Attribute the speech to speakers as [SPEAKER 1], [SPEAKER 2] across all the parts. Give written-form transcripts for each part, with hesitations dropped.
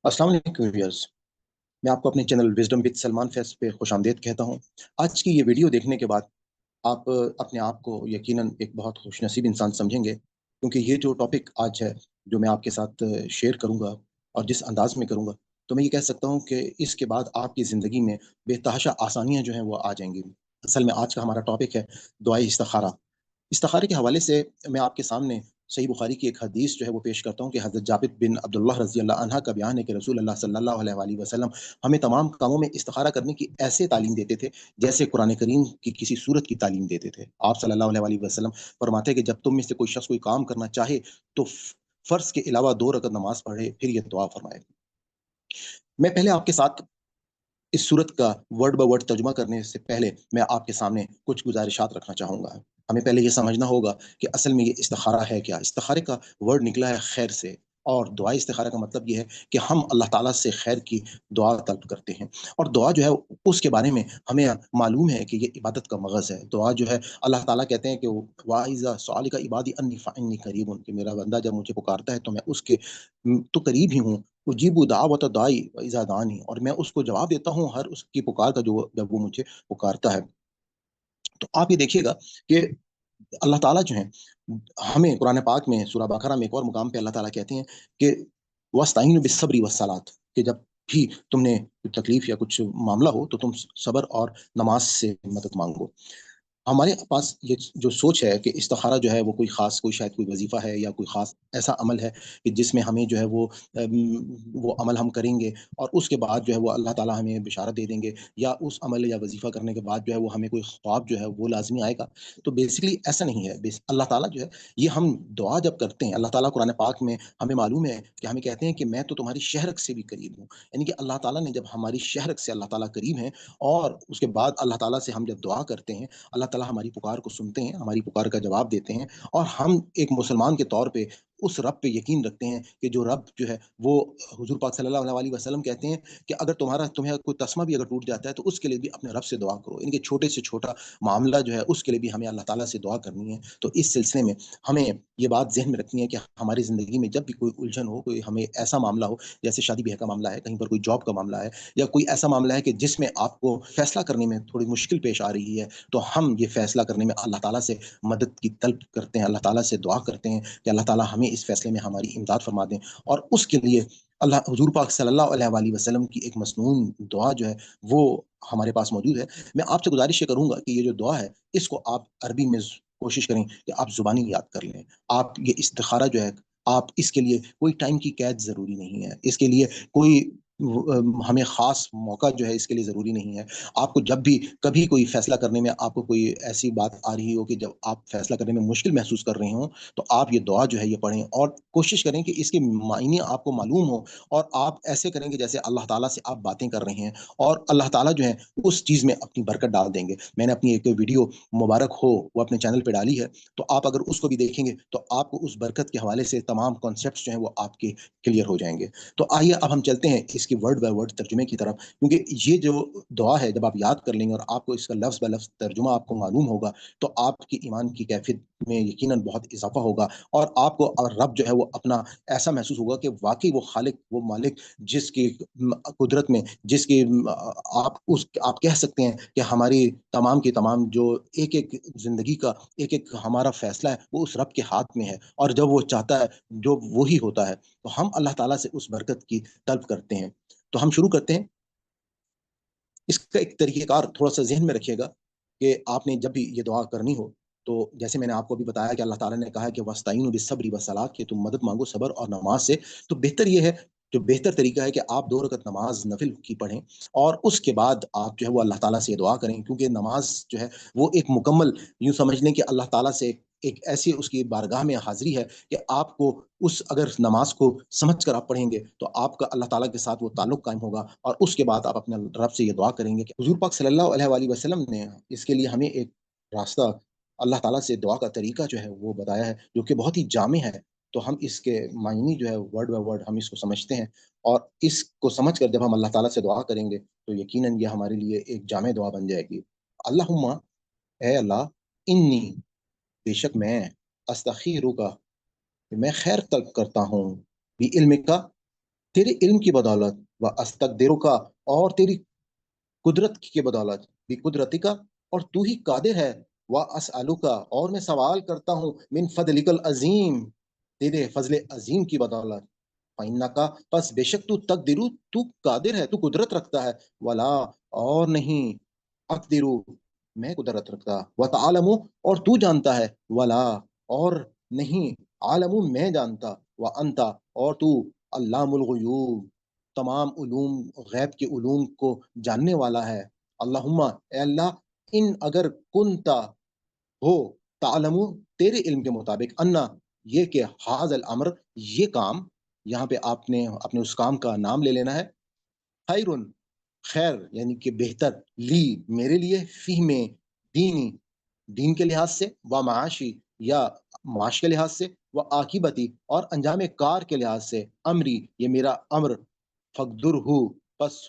[SPEAKER 1] अस्सलाम वालेकुम व्यूअर्स। मैं आपको अपने channel wisdom with Salman Faiz पे खुशामदीद कहता हूँ। आज की ये वीडियो देखने के बाद आप अपने आप को यकीनन एक बहुत खुशनसीब इंसान समझेंगे, क्योंकि ये जो टॉपिक आज है, जो मैं आपके साथ शेयर करूँगा और जिस अंदाज में करूँगा, तो मैं ये कह सकता हूँ कि इसके बाद आपकी ज़िंदगी में बेतहाशा आसानियाँ जो हैं वो आ जाएंगी। असल में आज का हमारा टॉपिक है दुआए इस्तिखारा। इस्तिखारे के हवाले से मैं आपके सामने सही बुखारी की एक हदीस जो है वो पेश करता हूँ कि हज़रत जाबिर बिन अब्दुल्लाह रज़ी अल्लाह अन्हा का बयान है कि रसूल अल्लाह सल्लल्लाहु अलैहि वसल्लम हमें तमाम कामों में इस्तिखारा करने की ऐसे तालीम देते थे जैसे कुरान करीम की किसी सूरत की तालीम देते थे। आप सल्लल्लाहु अलैहि वसल्लम फरमाते हैं कि जब तुम में से कोई शख्स कोई काम करना चाहे तो फ़र्ज़ के अलावा 2 रकअत नमाज़ पढ़े, फिर ये दुआ फरमाए। मैं पहले आपके साथ इस सूरत का वर्ड बाय वर्ड तर्जुमा करने से पहले मैं आपके सामने कुछ गुज़ारिशात रखना चाहूँगा। हमें पहले ये समझना होगा कि असल में ये इस्तिखारा है क्या? इस्तिखारे का वर्ड निकला है खैर से, और दुआ इस्तिखारा का मतलब ये है कि हम अल्लाह ताला से खैर की दुआ तलब करते हैं। और दुआ जो है उसके बारे में हमें मालूम है कि ये इबादत का मग़ज़ है। दुआ जो है अल्लाह ताला कहते हैं कि वाइज़ा सअलका इबादी अन्नी फ़इन्नी क़रीबुन, कि मेरा बंदा जब मुझे पुकारता है तो मैं उसके तो करीब ही हूँ। उजीबु दावत दाई व इज़ा दानी, और मैं उसको जवाब देता हूँ हर उसकी पुकार का जो जब वो मुझे पुकारता है। तो आप ये देखिएगा कि अल्लाह ताला जो है हमें कुरान पाक में सूरह बकरा में एक और मुकाम पे अल्लाह ताला कहते हैं कि वस्ताईनु बिस्सब्री वस्सलात, कि जब भी तुमने तकलीफ या कुछ मामला हो तो तुम सब्र और नमाज से मदद मांगो। हमारे पास ये जो सोच है कि इस्तिखारा जो है वो कोई ख़ास, कोई शायद कोई वज़ीफ़ा है या कोई ख़ास ऐसा अमल है कि जिसमें हमें जो है वो अमल हम करेंगे और उसके बाद जो है वो अल्लाह ताला हमें बिशारत दे देंगे, या उस अमल या वज़ीफ़ा करने के बाद जो है वो हमें कोई ख़्वाब जो है वो लाज़मी आएगा। तो बेसिकली ऐसा नहीं है। अल्लाह ताला जो है, ये हम दुआ जब करते हैं, अल्लाह ताला कुरान पाक में हमें मालूम है कि हमें कहते हैं कि मैं तो तुम्हारी शहरक से भी करीब हूँ। यानी कि अल्लाह ताला ने जब हमारी शहरक से अल्लाह ताला करीब हैं, और उसके बाद अल्लाह ताला से हम जब दुआ करते हैं, अल्लाह ताला हमारी पुकार को सुनते हैं, हमारी पुकार का जवाब देते हैं, और हम एक मुसलमान के तौर पे उस रब पे यकीन रखते हैं कि जो रब जो है वो, हुज़ूर पाक सल्लल्लाहु अलैहि वसल्लम कहते हैं कि अगर तुम्हें कोई तस्मा भी अगर टूट जाता है तो उसके लिए भी अपने रब से दुआ करो। इनके छोटे से छोटा मामला जो है उसके लिए भी हमें अल्लाह ताला से दुआ करनी है। तो इस सिलसिले में हमें ये बात ज़हन में रखनी है कि हमारी ज़िंदगी में जब भी कोई उलझन हो, कोई हमें ऐसा मामला हो, जैसे शादी-ब्याह का मामला है, कहीं पर कोई जॉब का मामला है, या कोई ऐसा मामला है कि जिसमें आपको फैसला करने में थोड़ी मुश्किल पेश आ रही है, तो हम ये फैसला करने में अल्लाह ताला से मदद की तलब करते हैं, अल्लाह ताला से दुआ करते हैं कि अल्लाह ताला हमें इस फैसले में हमारी इमदाद फरमा दें। और उसके लिए अल्लाह हुज़ूर पाक सल्लल्लाहु अलैहि वसल्लम की एक मसनून दुआ जो है वो हमारे पास मौजूद है। मैं आपसे गुज़ारिश ये करूँगा कि ये जो दुआ है, इसको आप अरबी में कोशिश करें कि आप ज़ुबानी याद कर लें। आप ये इस्तिखारा जो है, आप इसके लिए कोई टाइम की कैद ज़रूरी नहीं है। इसके लिए कोई हमें ख़ास मौका जो है इसके लिए ज़रूरी नहीं है। आपको जब भी कभी कोई फ़ैसला करने में आपको कोई ऐसी बात आ रही हो कि जब आप फ़ैसला करने में मुश्किल महसूस कर रहे हों, तो आप ये दुआ जो है ये पढ़ें, और कोशिश करें कि इसके मायने आपको मालूम हो, और आप ऐसे करें कि जैसे अल्लाह ताला से आप बातें कर रहे हैं, और अल्लाह ताला जो है उस चीज़ में अपनी बरकत डाल देंगे। मैंने अपनी एक वीडियो मुबारक हो वो अपने चैनल पे डाली है, तो आप अगर उसको भी देखेंगे तो आपको उस बरकत के हवाले से तमाम कॉन्सेप्ट्स जो हैं वो आपके क्लियर हो जाएँगे। तो आइए अब हम चलते हैं इसकी वर्ड बाय वर्ड तर्जुमे की तरफ, क्योंकि ये जो दुआ है जब आप याद कर लेंगे और आपको इसका लफ्ज़ ब लफ्ज़ तर्जुमा आपको मालूम होगा, तो आपकी ईमान की कैफ़ियत में यकीनन बहुत इज़ाफ़ा होगा, और आपको रब जो है वो अपना ऐसा महसूस होगा कि वाक़ई वो खालिक, वो मालिक जिसकी कुदरत में, जिसकी आप कह सकते हैं कि हमारी तमाम की तमाम जो एक-एक ज़िंदगी का एक-एक हमारा फ़ैसला है, वो उस रब के हाथ में है, और जब वो चाहता है, जो वो ही होता है। तो हम अल्लाह ताला से उस बरकत की तलब करते हैं। तो हम शुरू करते हैं। इसका एक तरीक़ेकार थोड़ा-सा ज़हन में रखिएगा कि आपने जब भी ये दुआ करनी हो, तो जैसे मैंने आपको अभी बताया कि अल्लाह ताला ने कहा है कि वस्ताईनु बिस्सब्रि वस्सलाह, कि तुम मदद माँगो सब्र और नमाज़ से। तो बेहतर ये है, जो बेहतर तरीका है कि आप 2 रकअत नमाज़ नफ़िल की पढ़ें, और उसके बाद आप जो है वो अल्लाह ताला से दुआ करें, क्योंकि नमाज़ जो है वो एक मुकम्मल, यूँ समझ लें कि अल्लाह ताला से एक ऐसी उसकी बारगाह में हाज़िरी है कि आपको उस, अगर नमाज़ को समझ कर आप पढ़ेंगे, तो आपका अल्लाह ताला के साथ वो ताल्लुक़ कायम होगा, और उसके बाद आप अपने रब से ये दुआ करेंगे कि हुज़ूर पाक सल्लल्लाहु अलैहि वसल्लम ने इसके लिए हमें एक रास्ता, अल्लाह ताला से दुआ का तरीका जो है वो बताया है, जो कि बहुत ही जामे है। तो हम इसके मायने जो है वर्ड बाय वर्ड हम इसको समझते हैं, और इसको समझ कर जब हम अल्लाह ताला से दुआ करेंगे, तो यकीनन ये हमारे लिए एक जामे दुआ बन जाएगी। अल्लाहुम्मा, ऐ अल्लाह, इन्नी, बेशक मैं, अस्तख़ीरुका, मैं खैर तलब करता हूँ, बि इल्मिका, तेरे इल्म की बदौलत व अस्तकदिरु का, और तेरी कुदरत की बदौलत भी कुदरती का, और तू ही कादिर है। व असअलु का, और मैं सवाल करता हूँ मिन फदलिकल अजीम, तेरे फजले अजीम की बदौलत। फइन्ना का, बस बेशक तू तकदिरु, तू कादिर है, तू कुदरत रखता है। वला, और नहीं, अकदिरु, मैं कुदरत रखता। व तालमु, और तू जानता है। वला, और नहीं, आलमु, मैं जानता। व अंता, और तू अल्लामुल गुयूब, तमाम उलूम, गैब के उलूम को जानने वाला है। अल्लाहुम्मा, ए अल्लाह, इन अगर कुंता, हो, तालमु, तेरे इल्म के मुताबिक, अन्ना, ये कि हाजल अमर, ये काम, यहाँ पे आपने अपने उस काम का नाम ले लेना है। खैरुन, खैर यानी कि बेहतर, ली, मेरे लिए, फी में, दीनी, दीन के लिहाज से, व माशी, या माश के लिहाज से, व आकिबती, और अंजाम कार के लिहाज से, अमरी, ये मेरा अम्र, फकदुर हु, बस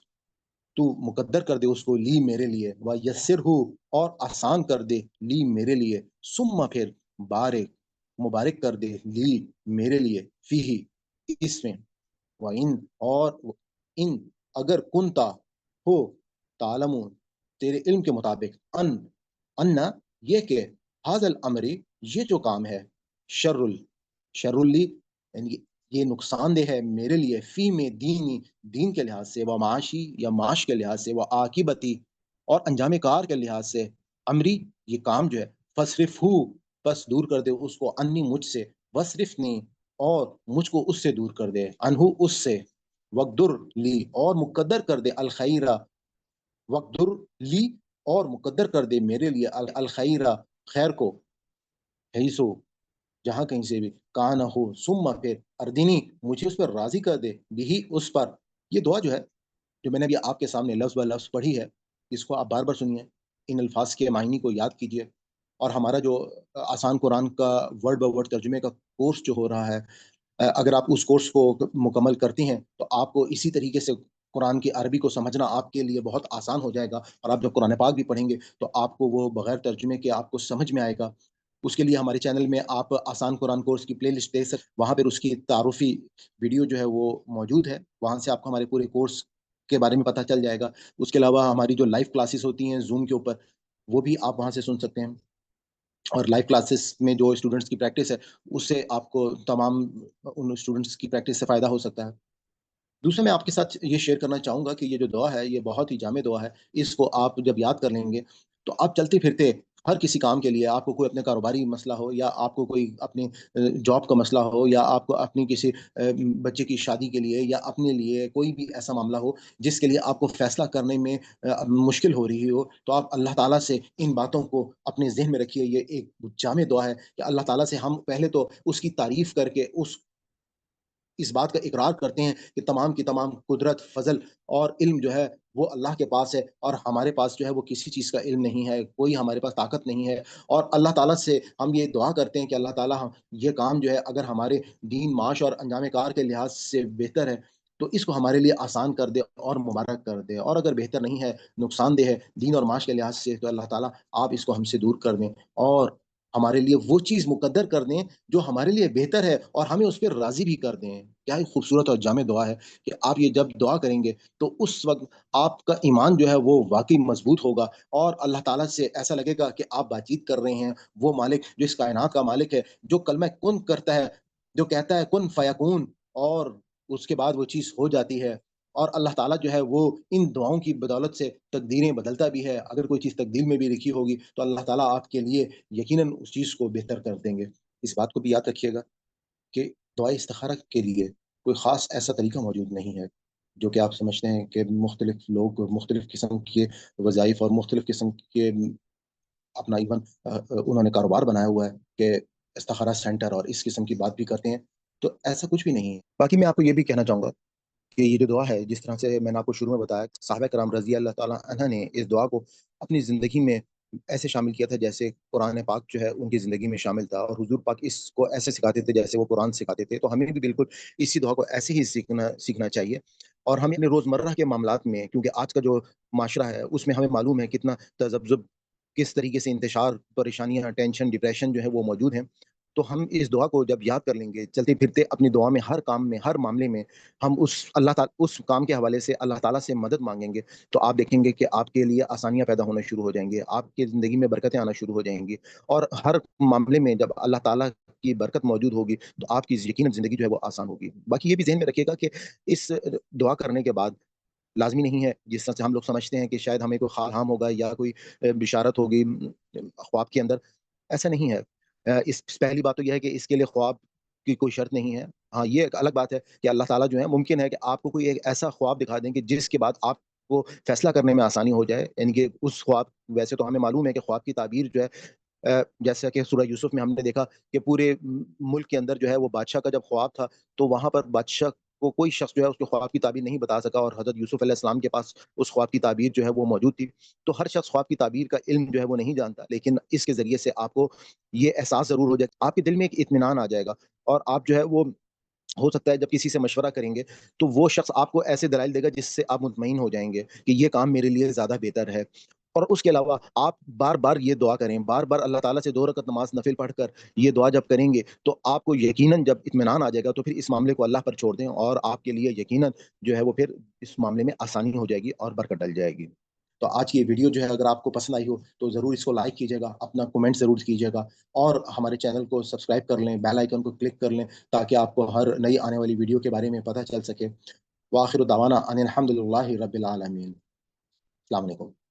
[SPEAKER 1] तू मुकद्दर कर दे उसको, ली, मेरे लिए, व यस्सिर हु, और आसान कर दे, ली, मेरे लिए, सुम्मा, फिर, बारिक, मुबारक कर दे, ली, मेरे लिए, फीही, इसमें, व इन, और इन अगर कुंता, हो, तालमु, तेरे इल्म के मुताबिक, अन्ना, ये के, हाजल अमरी, ये जो काम है, शर्रुल, शर्रुल्ली, यानी ये नुकसानदेह है मेरे लिए, फी में, दीनी, दीन के लिहाज से, व माशी, या माश के लिहाज से, व आकिबती, और अंजाम कार के लिहाज से, अमरी, ये काम जो है, फसरिफ हु, बस दूर कर दे उसको, अन्नी, मुझसे, वसरिफनी, और मुझको उससे दूर कर दे, अनहु, उससे, वक्दुर ली, और मुकद्दर कर दे, अल खैरा, वक्दुर ली, और मुकद्दर कर दे मेरे लिए, अल खैरा, खैर को, है सो, जहां कहीं से भी, कान हो, सुम्मा, फिर, अर्दिनी, मुझे उस पर राजी कर दे, बिही, उस पर। ये दुआ जो है, जो मैंने अभी आपके सामने लफ्ज ब लफ्ज पढ़ी है, इसको आप बार बार सुनिए, इन अल्फाज के मायने को याद कीजिए। और हमारा जो आसान कुरान का वर्ड ब वर्ड तर्जुमे का कोर्स जो हो रहा है, अगर आप उस कोर्स को मुकम्मल करती हैं तो आपको इसी तरीके से कुरान की अरबी को समझना आपके लिए बहुत आसान हो जाएगा। और आप जब कुरान पाक भी पढ़ेंगे तो आपको वो बगैर तर्जुमे के आपको समझ में आएगा। उसके लिए हमारे चैनल में आप आसान कुरान कोर्स की प्लेलिस्ट देख सकते, वहाँ पर उसकी तारुफी वीडियो जो है वो मौजूद है, वहाँ से आपको हमारे पूरे कोर्स के बारे में पता चल जाएगा। उसके अलावा हमारी जो लाइव क्लासेस होती हैं जूम के ऊपर, वो भी आप वहाँ से सुन सकते हैं। और लाइव क्लासेस में जो स्टूडेंट्स की प्रैक्टिस है, उससे आपको तमाम उन स्टूडेंट्स की प्रैक्टिस से फ़ायदा हो सकता है। दूसरा मैं आपके साथ ये शेयर करना चाहूँगा कि ये जो दुआ है, ये बहुत ही जामे दुआ है। इसको आप जब याद कर लेंगे, तो आप चलते-फिरते हर किसी काम के लिए, आपको कोई अपने कारोबारी मसला हो, या आपको कोई अपनी जॉब का मसला हो, या आपको अपनी किसी बच्चे की शादी के लिए, या अपने लिए कोई भी ऐसा मामला हो, जिसके लिए आपको फ़ैसला करने में मुश्किल हो रही हो, तो आप अल्लाह ताला से इन बातों को अपने ज़हन में रखिए। ये एक जामे दुआ है कि अल्लाह ताला से हम पहले तो उसकी तारीफ़ करके इस बात का इकरार करते हैं कि तमाम की तमाम कुदरत, फ़ज़ल और इल्म जो है वो अल्लाह के पास है, और हमारे पास जो है वो किसी चीज़ का इल्म नहीं है, कोई हमारे पास ताकत नहीं है। और अल्लाह ताला से हम ये दुआ करते हैं कि अल्लाह ताला हम ये काम जो है अगर हमारे दीन, माश और अंजाम कार के लिहाज़ से बेहतर है, तो इसको हमारे लिए आसान कर दे और मुबारक कर दे, और अगर बेहतर नहीं है, नुकसानदेह है दीन और माश के लिहाज़ से, तो अल्लाह ताला आप इसको हमसे दूर कर दें, और हमारे लिए वो चीज़ मुकद्दर कर दें जो हमारे लिए बेहतर है, और हमें उस पे राज़ी भी कर दें। क्या ही खूबसूरत और जामे दुआ है कि आप ये जब दुआ करेंगे, तो उस वक़्त आपका ईमान जो है वो वाक़ई मज़बूत होगा, और अल्लाह ताला से ऐसा लगेगा कि आप बातचीत कर रहे हैं। वो मालिक जो इस कायनात का मालिक है, जो कलमा कुन करता है, जो कहता है कुन फ़यकून, और उसके बाद वो चीज़ हो जाती है। और अल्लाह ताला जो है वो इन दुआओं की बदौलत से तकदीरें बदलता भी है। अगर कोई चीज़ तकदीर में भी लिखी होगी, तो अल्लाह ताला आपके लिए यकीनन उस चीज़ को बेहतर कर देंगे। इस बात को भी याद रखिएगा कि दुआए इस्तिखारा के लिए कोई ख़ास ऐसा तरीका मौजूद नहीं है, जो कि आप समझते हैं कि मुख्तलिफ़ लोग मुख्तलिफ़ किस्म के वज़ाइफ़ और मुख्तलिफ़ किस्म के अपना इवन उन्होंने कारोबार बनाया हुआ है कि इस्तिखारा सेंटर और इस किस्म की बात भी करते हैं, तो ऐसा कुछ भी नहीं है। बाकी मैं आपको ये भी कहना चाहूँगा कि ये जो दुआ है, जिस तरह से मैंने आपको शुरू में बताया, साहबा कराम रज़ी अल्लाह ताला अन्हा ने इस दुआ को अपनी ज़िंदगी में ऐसे शामिल किया था जैसे कुरान पाक जो है उनकी ज़िंदगी में शामिल था, और हुज़ूर पाक इसको ऐसे सिखाते थे जैसे वो कुरान सिखाते थे। तो हमें भी बिल्कुल इसी दुआ को ऐसे ही सीखना सीखना चाहिए। और हमें अपने रोज़मर्रा के मामलात में, क्योंकि आज का जो माशरा है उसमें हमें मालूम है कितना तज़ब्ज़ुब, किस तरीके से इंतशार, परेशानियाँ, टेंशन, डिप्रेशन जो है वो मौजूद हैं। تو ہم اس دعا کو جب یاد کر لیں گے چلتے پھرتے اپنی دعا میں، ہر کام میں، ہر معاملے میں ہم اس کام کے حوالے سے اللہ تعالیٰ سے مدد مانگیں گے، تو آپ دیکھیں گے کہ آپ کے لیے آسانیاں پیدا ہونا شروع ہو جائیں گی، آپ کی زندگی میں برکتیں آنا شروع ہو جائیں گی، اور ہر معاملے میں جب اللہ تعالیٰ کی برکت موجود ہوگی تو آپ کی یقیناً زندگی جو ہے وہ آسان ہوگی۔ باقی یہ بھی ذہن میں رکھیے گا کہ اس دعا کرنے کے بعد لازمی نہیں ہے جس طرح سے ہم لوگ سمجھتے ہیں کہ شاید ہمیں کوئی خام ہوگا یا کوئی بشارت ہوگی خواب کے اندر، ایسا نہیں ہے۔ اس پہلی بات تو یہ ہے کہ اس کے لیے خواب کی کوئی شرط نہیں ہے۔ ہاں، یہ ایک الگ بات ہے کہ اللہ تعالیٰ جو ہے ممکن ہے کہ آپ کو کوئی ایک ایسا خواب دکھا دیں کہ جس کے بعد آپ کو فیصلہ کرنے میں آسانی ہو جائے، یعنی کہ اس خواب، ویسے تو ہمیں معلوم ہے کہ خواب کی تعبیر جو ہے جیسا کہ سورہ یوسف میں ہم نے دیکھا کہ پورے ملک کے اندر جو ہے وہ بادشاہ کا جب خواب تھا تو وہاں پر بادشاہ کو کوئی شخص جو ہے اس کے خواب کی تعبیر نہیں بتا سکا، اور حضرت یوسف علیہ السلام کے پاس اس خواب کی تعبیر جو ہے وہ موجود تھی۔ تو ہر شخص خواب کی تعبیر کا علم جو ہے وہ نہیں جانتا، لیکن اس کے ذریعے سے آپ کو یہ احساس ضرور ہو جائے، آپ کے دل میں ایک اطمینان آ جائے گا، اور آپ جو ہے وہ ہو سکتا ہے جب کسی سے مشورہ کریں گے تو وہ شخص آپ کو ایسے دلائل دے گا جس سے آپ مطمئن ہو جائیں گے کہ یہ کام میرے لیے زیادہ بہتر ہے۔ اور اس کے علاوہ آپ بار بار یہ دعا کریں، بار بار اللہ تعالیٰ سے 2 رکعت نماز نفل پڑھ کر یہ دعا جب کریں گے تو آپ کو یقیناً جب اطمینان آ جائے گا تو پھر اس معاملے کو اللہ پر چھوڑ دیں، اور آپ کے لیے یقیناً جو ہے وہ پھر اس معاملے میں آسانی ہو جائے گی اور برکت ڈل جائے گی۔ تو آج کی یہ ویڈیو جو ہے اگر آپ کو پسند آئی ہو تو ضرور اس کو لائک کیجیے گا، اپنا کمنٹ ضرور کیجیے گا، اور ہمارے چینل کو سبسکرائب کر لیں، بیل آئیکن کو کلک کر لیں تاکہ آپ کو ہر نئی آنے والی ویڈیو کے بارے میں پتہ چل سکے۔ وآخر دعوانا ان الحمد للہ رب العالمین۔ السلام علیکم۔